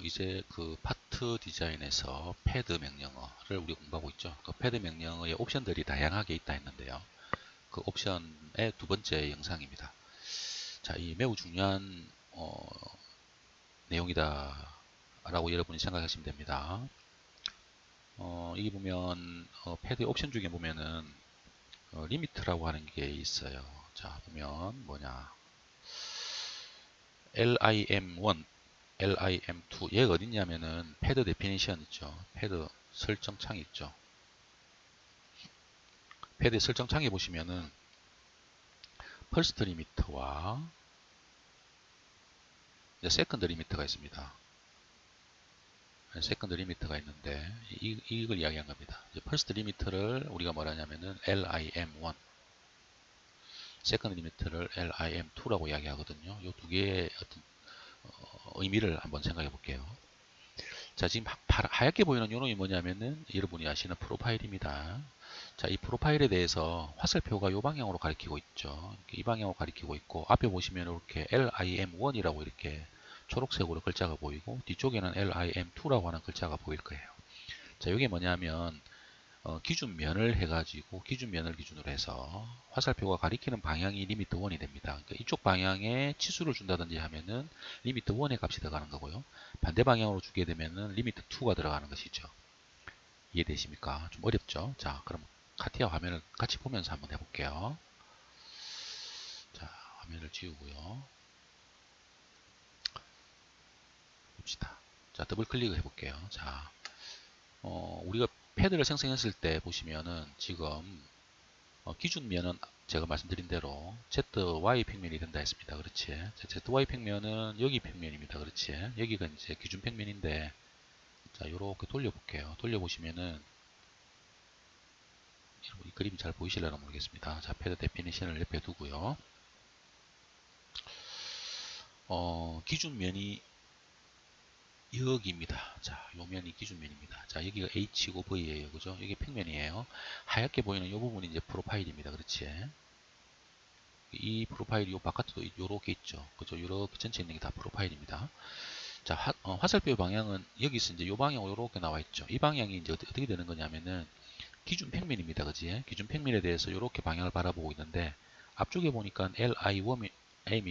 이제 그 파트 디자인에서 패드 명령어를 우리 공부하고 있죠. 그 패드 명령어의 옵션들이 다양하게 있다 했는데요. 그 옵션의 두 번째 영상입니다. 자, 이 매우 중요한 내용이다 라고 여러분이 생각하시면 됩니다. 여기 보면 패드 옵션 중에 보면은 리미트라고 하는 게 있어요. 자, 보면 뭐냐, lim1, lim2, 얘가 어딨냐면은 패드 데피니션 있죠. 패드 설정 창 있죠. 패드 설정 창에 보시면은 퍼스트 리미터와 세컨드 리미터가 있습니다. 세컨드 리미터가 있는데 이걸 이야기한 겁니다. 퍼스트 리미터를 우리가 뭐라냐면은 lim1, 세컨드 리미터를 lim2라고 이야기하거든요. 이 두 개의 어떤 의미를 한번 생각해 볼게요. 자, 지금 하얗게 보이는 요놈이 뭐냐면은 여러분이 아시는 프로파일입니다. 자, 이 프로파일에 대해서 화살표가 이 방향으로 가리키고 있죠. 이 방향으로 가리키고 있고, 앞에 보시면 이렇게 LIM1이라고 이렇게 초록색으로 글자가 보이고, 뒤쪽에는 LIM2라고 하는 글자가 보일 거예요. 자, 이게 뭐냐면 기준면을 해가지고 기준면을 기준으로 해서 화살표가 가리키는 방향이 리미트 1이 됩니다. 그러니까 이쪽 방향에 치수를 준다든지 하면은 리미트 1의 값이 들어가는 거고요. 반대 방향으로 주게 되면은 리미트 2가 들어가는 것이죠. 이해되십니까? 좀 어렵죠? 자, 그럼 카티아 화면을 같이 보면서 한번 해볼게요. 자, 화면을 지우고요. 봅시다. 자, 더블 클릭을 해볼게요. 자, 우리가 패드를 생성했을 때 보시면은 지금 기준면은 제가 말씀드린 대로 ZY 평면이 된다 했습니다. 그렇지? ZY 평면은 여기 평면입니다. 그렇지? 여기가 이제 기준 평면인데, 자, 요렇게 돌려볼게요. 돌려보시면은, 이 그림이 잘 보이실려나 모르겠습니다. 자, 패드 데피니션을 옆에 두고요. 기준면이 여기입니다. 자, 요 면이 기준면입니다. 자, 여기가 H고 V예요. 그죠? 이게 평면이에요. 하얗게 보이는 이 부분이 이제 프로파일입니다. 그렇지? 이 프로파일이 요 바깥에도 요렇게 있죠. 그죠? 요렇게 전체 있는 게 다 프로파일입니다. 자, 화살표의 방향은 여기서 이제 요 방향으로 요렇게 나와 있죠. 이 방향이 이제 어떻게 되는 거냐면은 기준 평면입니다. 그지? 기준 평면에 대해서 요렇게 방향을 바라보고 있는데, 앞쪽에 보니까 LIM이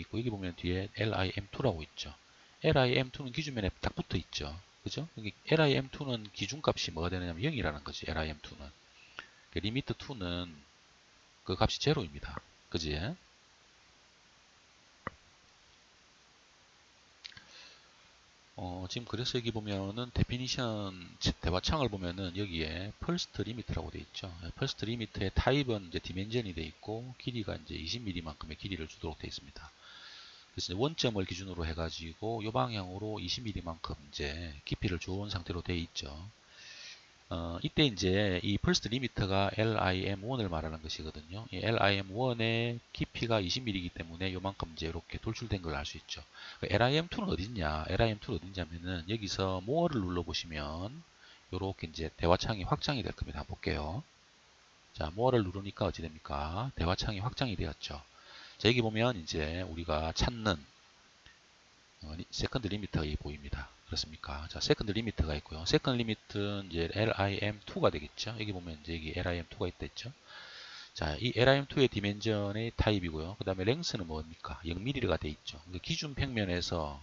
있고, 여기 보면 뒤에 LIM2라고 있죠. LIM2는 기준면에 딱 붙어 있죠. 그죠? 여기 LIM2는 기준값이 뭐가 되느냐면 0이라는 거지. LIM2는. 리미트 2는 그 값이 제로입니다. 그지? 지금 그래서 여기 보면은 데피니션 대화창을 보면은 여기에 first limit라고 돼 있죠. first limit의 타입은 이제 디멘전이 돼 있고, 길이가 이제 20mm만큼의 길이를 주도록 돼 있습니다. 그래서 이제 원점을 기준으로 해가지고 이 방향으로 20mm만큼 이제 깊이를 주은 상태로 돼 있죠. 이때 이제 이 first limit가 LIM1을 말하는 것이거든요. 이 LIM1의 깊이가 20mm이기 때문에 요만큼 이제 이렇게 돌출된 걸 알 수 있죠. LIM2는 어딨냐? LIM2는 어딨냐면은 여기서 more를 눌러보시면 요렇게 이제 대화창이 확장이 될 겁니다. 한번 볼게요. 자, more를 누르니까 어찌 됩니까? 대화창이 확장이 되었죠. 자, 여기 보면 이제 우리가 찾는 세컨드 리미터가 보입니다. 그렇습니까? 자, 세컨드 리미터가 있고요. 세컨드 리미터는 이제 LIM2가 되겠죠. 여기 보면 이제 여기 LIM2가 있다 했죠. 자, 이 LIM2의 디멘전의 타입이고요. 그 다음에 랭스는 뭡니까? 0mm가 돼 있죠. 그러니까 기준 평면에서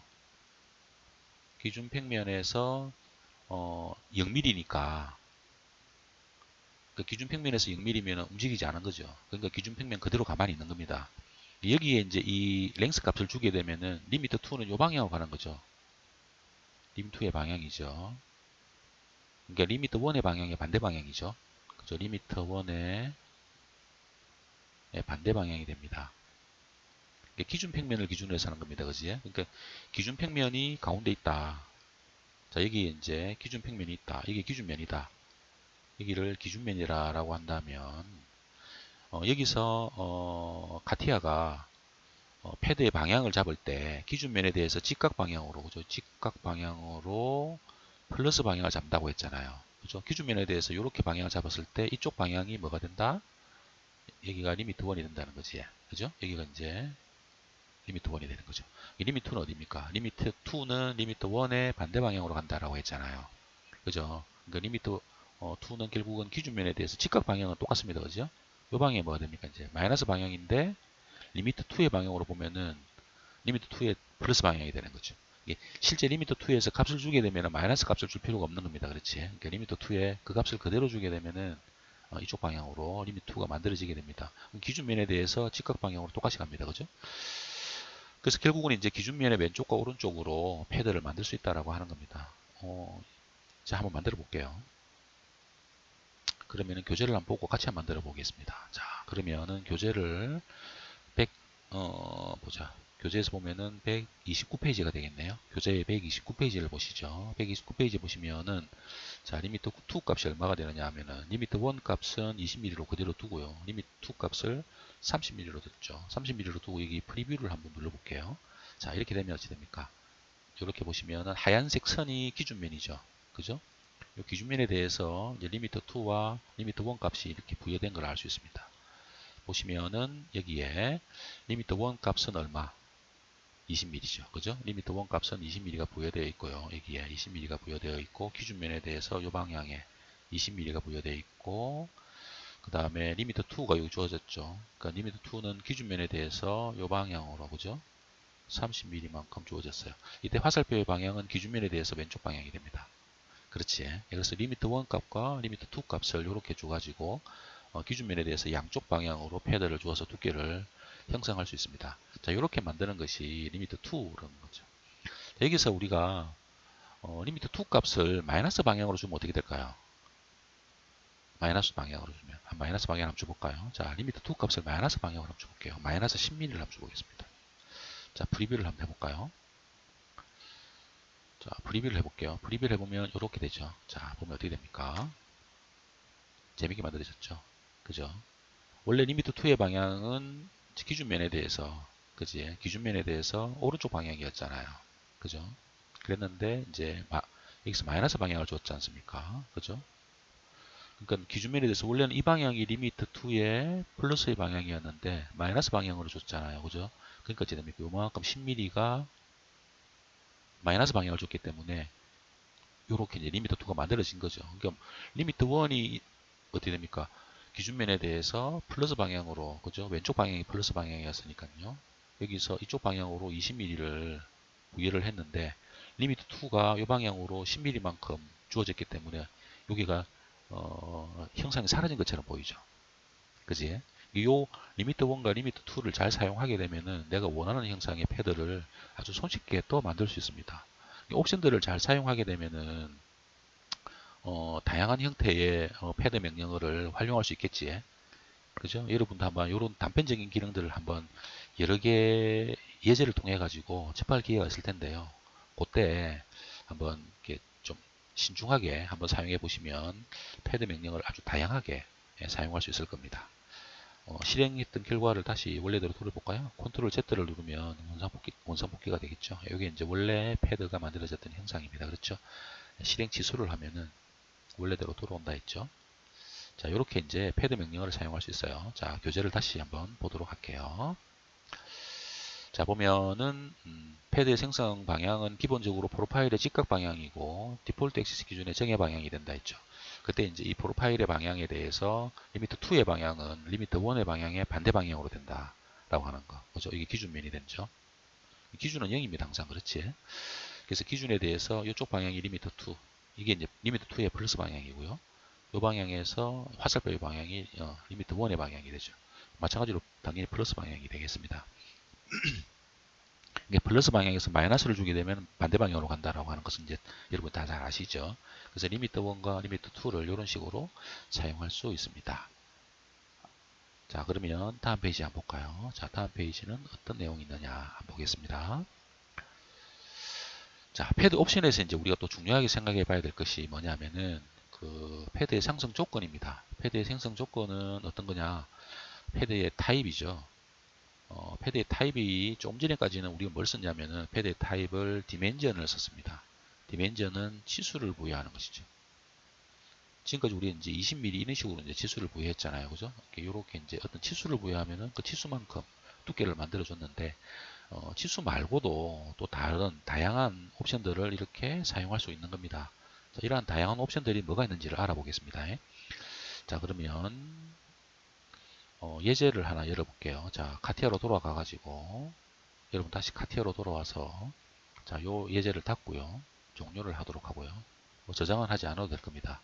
0mm니까 그 기준 평면에서 0mm면 움직이지 않은 거죠. 그러니까 기준 평면 그대로 가만히 있는 겁니다. 여기에 이제 이 랭스 값을 주게 되면은 리미터 2는 요 방향으로 가는 거죠. 림2의 방향이죠. 그러니까 리미터 1의 방향의 반대 방향이죠. 그죠? 리미터 1의 반대 방향이 됩니다. 기준 평면을 기준으로 해서 하는 겁니다. 그지? 그러니까 기준 평면이 가운데 있다. 자, 여기 이제 기준 평면이 있다. 이게 기준면이다. 여기를 기준면이라고 한다면 여기서 카티아가 패드의 방향을 잡을 때 기준면에 대해서 직각 방향으로, 그죠? 직각 방향으로 플러스 방향을 잡는다고 했잖아요. 그죠? 기준면에 대해서 이렇게 방향을 잡았을 때 이쪽 방향이 뭐가 된다? 여기가 리미트 1이 된다는 거지. 그죠? 여기가 이제 리미트 1이 되는 거죠. 이 리미트 2는 어디입니까? 리미트 2는 리미트 1의 반대 방향으로 간다라고 했잖아요. 그죠? 그러니까 리미트 2는 결국은 기준면에 대해서 직각 방향은 똑같습니다. 그죠? 이 방향이 뭐가 됩니까? 이제 마이너스 방향인데 리미트 2의 방향으로 보면은 리미트 2의 플러스 방향이 되는 거죠. 이게 실제 리미트 2에서 값을 주게 되면 마이너스 값을 줄 필요가 없는 겁니다. 그렇지? 그러니까 리미트 2에 그 값을 그대로 주게 되면은 이쪽 방향으로 리미트 2가 만들어지게 됩니다. 기준면에 대해서 직각 방향으로 똑같이 갑니다. 그죠? 그래서 결국은 이제 기준면의 왼쪽과 오른쪽으로 패드를 만들 수 있다라고 하는 겁니다. 자, 한번 만들어 볼게요. 그러면은 교재를 한번 보고 같이 한번 만들어 보겠습니다. 자, 그러면은 교재를 100, 보자. 교재에서 보면은 129페이지가 되겠네요. 교재의 129페이지를 보시죠. 129페이지 보시면은, 자, 리미트 2 값이 얼마가 되느냐 하면은, 리미트 1 값은 20mm로 그대로 두고요. 리미트 2 값을 30mm로 뒀죠. 30mm로 두고 여기 프리뷰를 한번 눌러볼게요. 자, 이렇게 되면 어찌 됩니까? 이렇게 보시면은 하얀색 선이 기준면이죠. 그죠? 이 기준면에 대해서 이제 리미터 2와 리미터 1 값이 이렇게 부여된 걸 알 수 있습니다. 보시면은 여기에 리미터 1 값은 얼마? 20mm죠. 그죠? 리미터 1 값은 20mm가 부여되어 있고요. 여기에 20mm가 부여되어 있고 기준면에 대해서 이 방향에 20mm가 부여되어 있고 그 다음에 리미터 2가 여기 주어졌죠. 그러니까 리미터 2는 기준면에 대해서 이 방향으로 그죠? 30mm만큼 주어졌어요. 이때 화살표의 방향은 기준면에 대해서 왼쪽 방향이 됩니다. 그렇지. 그래서 리미트 1 값과 리미트 2 값을 이렇게 줘가지고 기준면에 대해서 양쪽 방향으로 패드를 주어서 두께를 형성할 수 있습니다. 자, 이렇게 만드는 것이 리미트 2라는 거죠. 여기서 우리가 리미트 2 값을 마이너스 방향으로 주면 어떻게 될까요? 마이너스 방향으로 주면 마이너스 방향 한번 줘볼까요? 자, 리미트 2 값을 마이너스 방향으로 한번 줘볼게요. 마이너스 10mm를 한번 줘보겠습니다. 자, 프리뷰를 한번 해볼까요? 자, 프리뷰를 해볼게요. 프리뷰를 해보면 이렇게 되죠. 자, 보면 어떻게 됩니까? 재밌게 만들어졌죠. 그죠? 원래 리미트 2의 방향은 기준면에 대해서, 그지? 기준면에 대해서 오른쪽 방향이었잖아요. 그죠? 그랬는데, 이제, 여기서 마이너스 방향을 줬지 않습니까? 그죠? 그러니까 기준면에 대해서 원래는 이 방향이 리미트 2의 플러스의 방향이었는데, 마이너스 방향으로 줬잖아요. 그죠? 그러니까 어찌 됩니까? 요만큼 10mm가 마이너스 방향을 줬기 때문에, 요렇게 이제 리미트 2가 만들어진 거죠. 그러니까 리미트 1이 어떻게 됩니까? 기준면에 대해서 플러스 방향으로, 그죠? 왼쪽 방향이 플러스 방향이었으니까요. 여기서 이쪽 방향으로 20mm를 부여를 했는데, 리미트 2가 이 방향으로 10mm만큼 주어졌기 때문에, 여기가, 형상이 사라진 것처럼 보이죠. 그지? 요 리미트 1과 리미트 2를 잘 사용하게 되면은 내가 원하는 형상의 패드를 아주 손쉽게 또 만들 수 있습니다. 옵션들을 잘 사용하게 되면은 다양한 형태의 패드 명령어를 활용할 수 있겠지. 그죠? 여러분도 한번 이런 단편적인 기능들을 한번 여러 개 예제를 통해 가지고 접할 기회가 있을 텐데요. 그때 한번 이렇게 좀 신중하게 한번 사용해 보시면 패드 명령어를 아주 다양하게 사용할 수 있을 겁니다. 실행했던 결과를 다시 원래대로 돌려볼까요? 컨트롤 Z를 누르면 원상복귀가 되겠죠. 이게 이제 원래 패드가 만들어졌던 형상입니다. 그렇죠? 실행 취소를 하면은 원래대로 돌아온다 했죠. 자, 이렇게 이제 패드 명령어를 사용할 수 있어요. 자, 교재를 다시 한번 보도록 할게요. 자, 보면은 패드의 생성 방향은 기본적으로 프로파일의 직각 방향이고 디폴트 액시스 기준의 정해 방향이 된다 했죠. 그때 이제 이 프로파일의 방향에 대해서 리미트 2의 방향은 리미트 1의 방향의 반대 방향으로 된다 라고 하는 거. 그죠? 이게 기준면이 되죠. 기준은 0입니다. 항상 그렇지. 그래서 기준에 대해서 이쪽 방향이 리미트 2. 이게 이제 리미트 2의 플러스 방향이고요. 이 방향에서 화살표의 방향이 리미트 1의 방향이 되죠. 마찬가지로 당연히 플러스 방향이 되겠습니다. 이게 플러스 방향에서 마이너스를 주게 되면 반대 방향으로 간다라고 하는 것은 이제 여러분 다 잘 아시죠? 그래서 리미트 1과 리미트 2를 이런 식으로 사용할 수 있습니다. 자, 그러면 다음 페이지 한번 볼까요? 자, 다음 페이지는 어떤 내용이 있느냐 한번 보겠습니다. 자, 패드 옵션에서 이제 우리가 또 중요하게 생각해 봐야 될 것이 뭐냐면은 그 패드의 생성 조건입니다. 패드의 생성 조건은 어떤 거냐? 패드의 타입이죠. 패드의 타입이 조금 전에까지는 우리가 뭘 썼냐면은 패드의 타입을 디멘전을 썼습니다. 디멘전은 치수를 부여하는 것이죠. 지금까지 우리 이제 20mm 이런 식으로 이제 치수를 부여했잖아요. 그죠? 이렇게 이제 어떤 치수를 부여하면은 그 치수만큼 두께를 만들어 줬는데 치수 말고도 또 다른 다양한 옵션들을 이렇게 사용할 수 있는 겁니다. 자, 이러한 다양한 옵션들이 뭐가 있는지를 알아보겠습니다. 자, 그러면 예제를 하나 열어볼게요. 자, 카티아로 돌아가 가지고 여러분 다시 카티아로 돌아와서 자, 요 예제를 닫고요. 종료를 하도록 하고요. 저장은 하지 않아도 될 겁니다.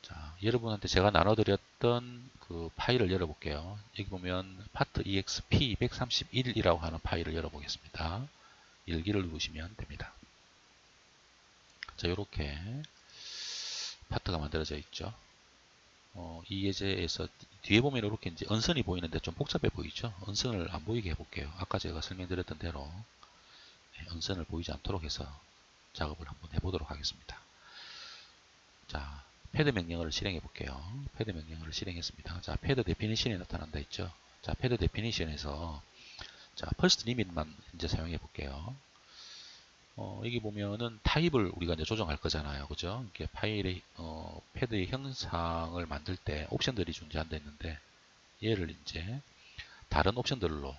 자, 여러분한테 제가 나눠드렸던 그 파일을 열어볼게요. 여기 보면 파트 exp 131이라고 하는 파일을 열어보겠습니다. 열기를 누르시면 됩니다. 자, 이렇게 파트가 만들어져 있죠. 이 예제에서 뒤에 보면 이렇게 이제 언선이 보이는데 좀 복잡해 보이죠? 언선을 안 보이게 해볼게요. 아까 제가 설명드렸던 대로 언선을 보이지 않도록 해서 작업을 한번 해보도록 하겠습니다. 자, 패드 명령어를 실행해 볼게요. 패드 명령어를 실행했습니다. 자, 패드 데피니션이 나타난다 했죠. 자, 패드 데피니션에서 자, 퍼스트 리밋만 이제 사용해 볼게요. 여기 보면은 타입을 우리가 이제 조정할 거잖아요. 그죠? 이렇게 파일의 패드의 형상을 만들 때 옵션들이 존재한다 했는데 얘를 이제 다른 옵션들로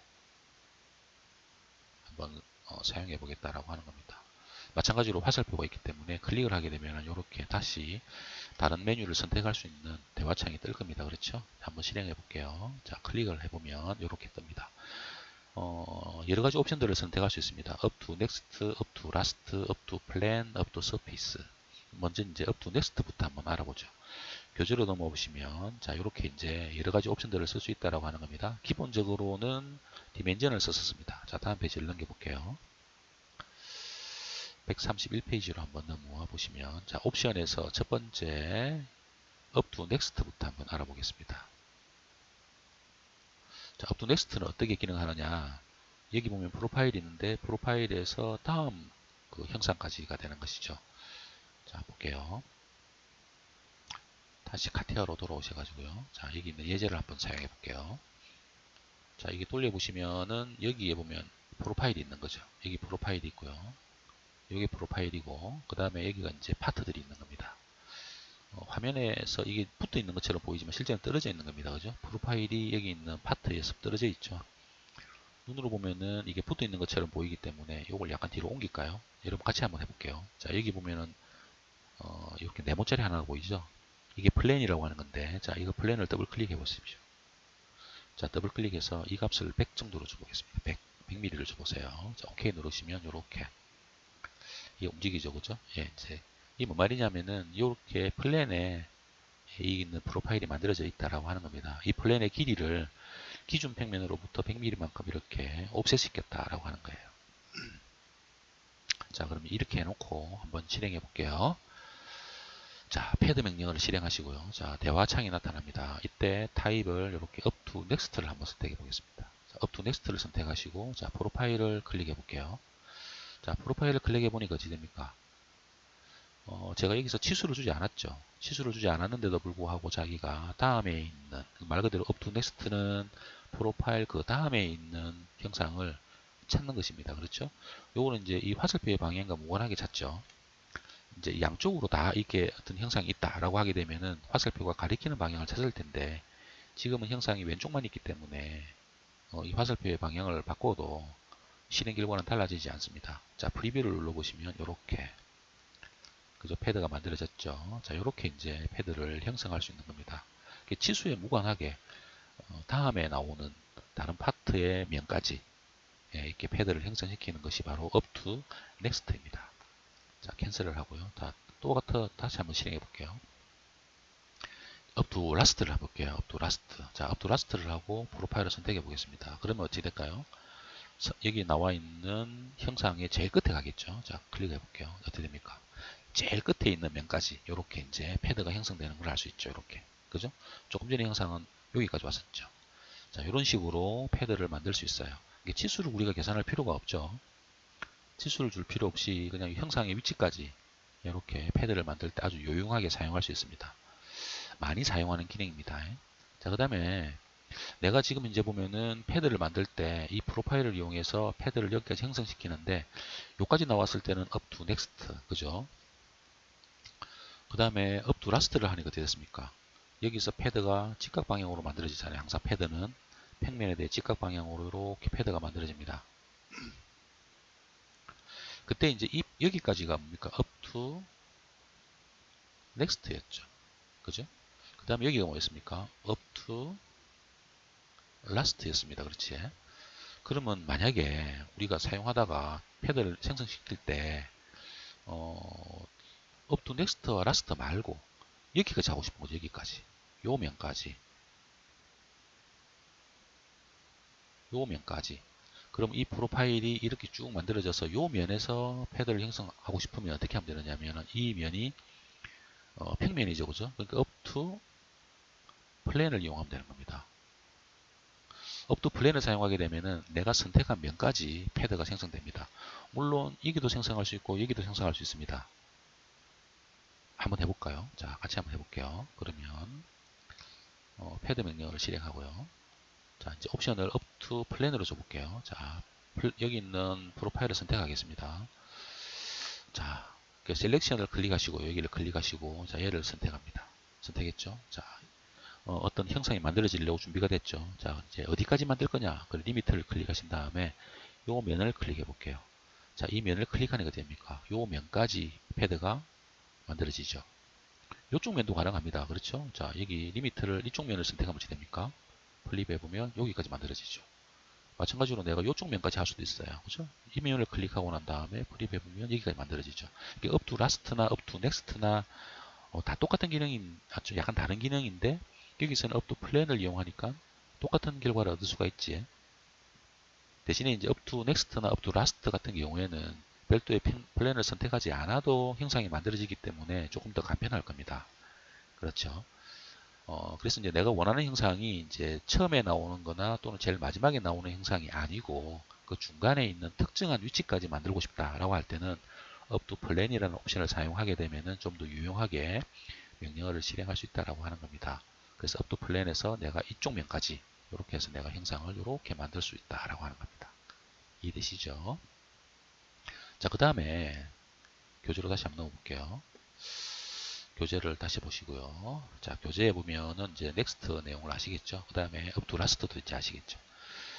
한번 사용해 보겠다라고 하는 겁니다. 마찬가지로 화살표가 있기 때문에 클릭을 하게 되면 이렇게 다시 다른 메뉴를 선택할 수 있는 대화창이 뜰 겁니다. 그렇죠? 한번 실행해 볼게요. 자, 클릭을 해보면 이렇게 뜹니다. 여러 가지 옵션들을 선택할 수 있습니다. up to next, up to last, up to plan, up to surface. 먼저 이제 up to next부터 한번 알아보죠. 교재로 넘어 보시면 자, 이렇게 이제 여러 가지 옵션들을 쓸 수 있다라고 하는 겁니다. 기본적으로는 디멘전을 썼습니다. 자, 다음 페이지를 넘겨 볼게요. 131페이지로 한번 넘어와 보시면 자, 옵션에서 첫 번째 up to next부터 한번 알아보겠습니다. 자, up to next는 어떻게 기능하느냐? 여기 보면 프로파일이 있는데 프로파일에서 다음 그 형상까지가 되는 것이죠. 자, 볼게요. 다시 카티아로 돌아오셔가지고요. 자, 여기 있는 예제를 한번 사용해 볼게요. 자, 이게 돌려보시면은 여기에 보면 프로파일이 있는 거죠. 여기 프로파일이 있고요. 여기 프로파일이고, 그 다음에 여기가 이제 파트들이 있는 겁니다. 화면에서 이게 붙어 있는 것처럼 보이지만 실제는 떨어져 있는 겁니다. 그죠? 프로파일이 여기 있는 파트에서 떨어져 있죠. 눈으로 보면은 이게 붙어 있는 것처럼 보이기 때문에 이걸 약간 뒤로 옮길까요? 여러분 같이 한번 해볼게요. 자, 여기 보면은 이렇게 네모짜리 하나가 보이죠? 이게 플랜이라고 하는 건데, 자, 이거 플랜을 더블 클릭해 보십시오. 자, 더블 클릭해서 이 값을 100 정도로 줘보겠습니다. 100mm를 줘보세요. 자, OK 누르시면 이렇게 이게 움직이죠, 그죠? 예, 이제 이 뭐 말이냐면은 이렇게 플랜에 이 있는 프로파일이 만들어져 있다라고 하는 겁니다. 이 플랜의 길이를 기준 평면으로부터 100mm만큼 이렇게 옵셋시켰다라고 하는 거예요. 자, 그러면 이렇게 해놓고 한번 실행해 볼게요. 자, 패드 명령어를 실행하시고요. 자, 대화창이 나타납니다. 이때 타입을 이렇게 up to next를 한번 선택해 보겠습니다. 자, up to next를 선택하시고, 자, 프로파일을 클릭해 볼게요. 자, 프로파일을 클릭해 보니까 어찌 됩니까? 제가 여기서 치수를 주지 않았죠. 치수를 주지 않았는데도 불구하고 자기가 다음에 있는, 말 그대로 up to next는 프로파일 그 다음에 있는 형상을 찾는 것입니다. 그렇죠? 요거는 이제 이 화살표의 방향과 무관하게 찾죠. 이제 양쪽으로 다 이렇게 어떤 형상이 있다라고 하게 되면은 화살표가 가리키는 방향을 찾을 텐데 지금은 형상이 왼쪽만 있기 때문에 이 화살표의 방향을 바꿔도 실행 결과는 달라지지 않습니다. 자, 프리뷰를 눌러보시면 이렇게 그죠? 패드가 만들어졌죠. 자, 이렇게 이제 패드를 형성할 수 있는 겁니다. 치수에 무관하게 다음에 나오는 다른 파트의 면까지 이렇게 패드를 형성시키는 것이 바로 up to next입니다. 자, 캔슬을 하고요. 다시 한번 실행해 볼게요. up to last를 해볼게요. up to last. 자, up to last를 하고 프로파일을 선택해 보겠습니다. 그러면 어찌 될까요? 여기 나와 있는 형상의 제일 끝에 가겠죠. 자, 클릭해 볼게요. 어떻게 됩니까? 제일 끝에 있는 면까지 이렇게 이제 패드가 형성되는 걸 알 수 있죠. 이렇게. 그죠? 조금 전에 형상은 여기까지 왔었죠. 자, 이런 식으로 패드를 만들 수 있어요. 이게 치수를 우리가 계산할 필요가 없죠. 치수를 줄 필요 없이 그냥 형상의 위치까지 이렇게 패드를 만들 때 아주 유용하게 사용할 수 있습니다. 많이 사용하는 기능입니다. 자, 그 다음에 내가 지금 이제 보면은 패드를 만들 때 이 프로파일을 이용해서 패드를 여기까지 형성시키는데 여기까지 나왔을 때는 up to next 그죠? 그 다음에 up to last를 하니까 어떻게 됐습니까? 여기서 패드가 직각 방향으로 만들어지잖아요. 항상 패드는 평면에 대해 직각 방향으로 이렇게 패드가 만들어집니다. 그때 이제 여기까지가 뭡니까? up to next였죠. 그죠? 그 다음에 여기가 뭐였습니까? up to last였습니다. 그렇지? 그러면 만약에 우리가 사용하다가 패드를 생성시킬 때 up to next와 last 말고 여기까지 하고 싶은 거죠. 여기까지. 요 면까지. 요 면까지. 그럼 이 프로파일이 이렇게 쭉 만들어져서 요 면에서 패드를 형성하고 싶으면 어떻게 하면 되느냐면 이 면이 평면이죠. 그죠? 그러니까 up to 플랜을 이용하면 되는 겁니다. up to 플랜을 사용하게 되면은 내가 선택한 면까지 패드가 생성됩니다. 물론 여기도 생성할 수 있고 여기도 생성할 수 있습니다. 한번 해볼까요? 자, 같이 한번 해볼게요. 그러면 패드 명령어를 실행하고요. 자, 이제 옵션을 up to 플랜으로 줘볼게요. 자, 여기 있는 프로파일을 선택하겠습니다. 자, 셀렉션을 클릭하시고 여기를 클릭하시고 자, 얘를 선택합니다. 선택했죠? 자, 어떤 형상이 만들어지려고 준비가 됐죠. 자, 이제 어디까지 만들 거냐? 그 리미트를 클릭하신 다음에 요 면을 클릭해 볼게요. 자, 이 면을 클릭하니까 됩니까? 요 면까지 패드가 만들어지죠. 이쪽 면도 가능합니다. 그렇죠? 자, 여기 리미트를 이쪽 면을 선택하면 어떻게 됩니까? 플립해 보면 여기까지 만들어지죠. 마찬가지로 내가 이쪽 면까지 할 수도 있어요. 그죠? 이 면을 클릭하고 난 다음에 플립해 보면 여기까지 만들어지죠. 이게 up to last나 up to next나 다 똑같은 기능인, 약간 다른 기능인데 여기서는 up to plan을 이용하니까 똑같은 결과를 얻을 수가 있지. 대신에 이제 up to next나 up to last 같은 경우에는 별도의 플랜을 선택하지 않아도 형상이 만들어지기 때문에 조금 더 간편할 겁니다. 그렇죠. 그래서 이제 내가 원하는 형상이 이제 처음에 나오는 거나 또는 제일 마지막에 나오는 형상이 아니고 그 중간에 있는 특정한 위치까지 만들고 싶다라고 할 때는 up to plan이라는 옵션을 사용하게 되면은 좀 더 유용하게 명령어를 실행할 수 있다라고 하는 겁니다. 그래서 up to plan에서 내가 이쪽 면까지 이렇게 해서 내가 형상을 이렇게 만들 수 있다라고 하는 겁니다. 이해되시죠? 자, 그 다음에 교재로 다시 한번 넣어볼게요. 교재를 다시 보시고요. 자, 교재에 보면은 이제 next 내용을 아시겠죠? 그 다음에 up to last도 있지 아시겠죠?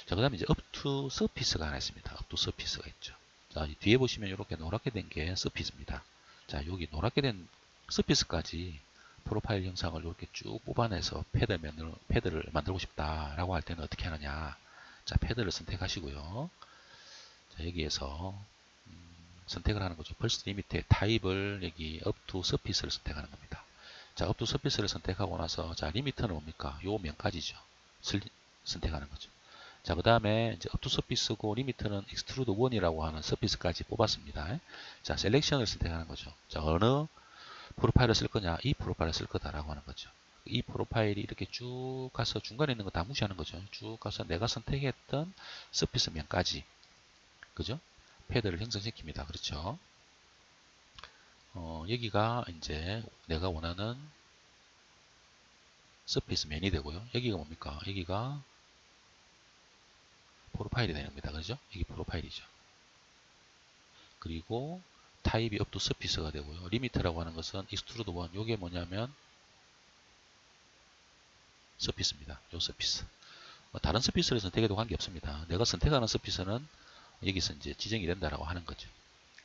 자, 그 다음에 이제 up to surface가 하나 있습니다. up to surface가 있죠. 자, 뒤에 보시면 이렇게 노랗게 된 게 surface입니다. 자, 여기 노랗게 된 surface까지 프로파일 형상을 이렇게 쭉 뽑아내서 패드를 만들고 싶다라고 할 때는 어떻게 하느냐? 자, 패드를 선택하시고요. 자, 여기에서 선택을 하는 거죠. first limit의 타입을 여기 up to surface를 선택하는 겁니다. 자, up to surface를 선택하고 나서 자, 리미트는 뭡니까? 요 면까지죠. 선택하는 거죠. 자, 그 다음에 이제 up to surface고 리미트는 extrude 1이라고 하는 surface까지 뽑았습니다. 자, 셀렉션을 선택하는 거죠. 자, 어느 프로파일을 쓸 거냐? 이 프로파일을 쓸 거다라고 하는 거죠. 이 프로파일이 이렇게 쭉 가서 중간에 있는 거 다 무시하는 거죠. 쭉 가서 내가 선택했던 서피스 면까지, 그죠? 패드를 형성시킵니다. 그렇죠? 여기가 이제 내가 원하는 서피스 면이 되고요. 여기가 뭡니까? 여기가 프로파일이 되는 겁니다. 그죠? 이게 프로파일이죠. 그리고 타입이 up to surface가 되고요. 리미트라고 하는 것은 extrude 1. 이게 뭐냐면 서피스입니다. 요 서피스. 다른 서피스를 선택해도 관계없습니다. 내가 선택하는 서피스는 여기서 이제 지정이 된다라고 하는 거죠.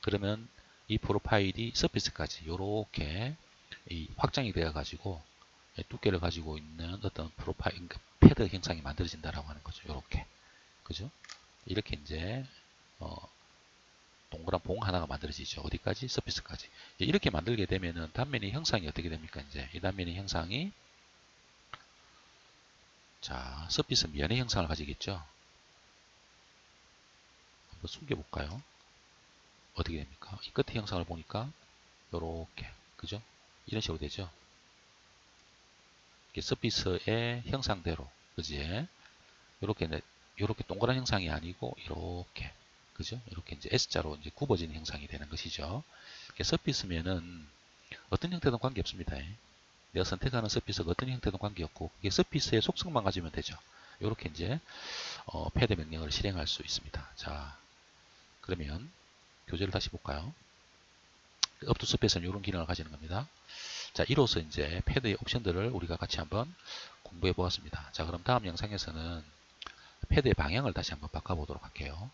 그러면 이 프로파일이 서피스까지 이렇게 확장이 되어 가지고 두께를 가지고 있는 어떤 프로파일, 그러니까 패드 형상이 만들어진다라고 하는 거죠. 이렇게, 그죠? 이렇게 이제 동그란 봉 하나가 만들어지죠. 어디까지? 서피스까지. 이렇게 만들게 되면은 단면의 형상이 어떻게 됩니까? 이제 이 단면의 형상이 자, 서피스 면의 형상을 가지겠죠. 한번 숨겨볼까요? 어떻게 됩니까? 이 끝의 형상을 보니까 요렇게, 그죠? 이런 식으로 되죠. 이게 서피스의 형상대로, 그지? 요렇게 동그란 형상이 아니고 이렇게, 그죠? 이렇게 이제 S자로 이제 굽어지는 형상이 되는 것이죠. 서피스면은 어떤 형태든 관계없습니다. 내가 선택하는 서피스가 어떤 형태든 관계없고 이게 서피스의 속성만 가지면 되죠. 이렇게 이제 패드 명령을 실행할 수 있습니다. 자, 그러면 교재를 다시 볼까요? 업투 서피스는 이런 기능을 가지는 겁니다. 자, 이로써 이제 패드의 옵션들을 우리가 같이 한번 공부해 보았습니다. 자, 그럼 다음 영상에서는 패드의 방향을 다시 한번 바꿔보도록 할게요.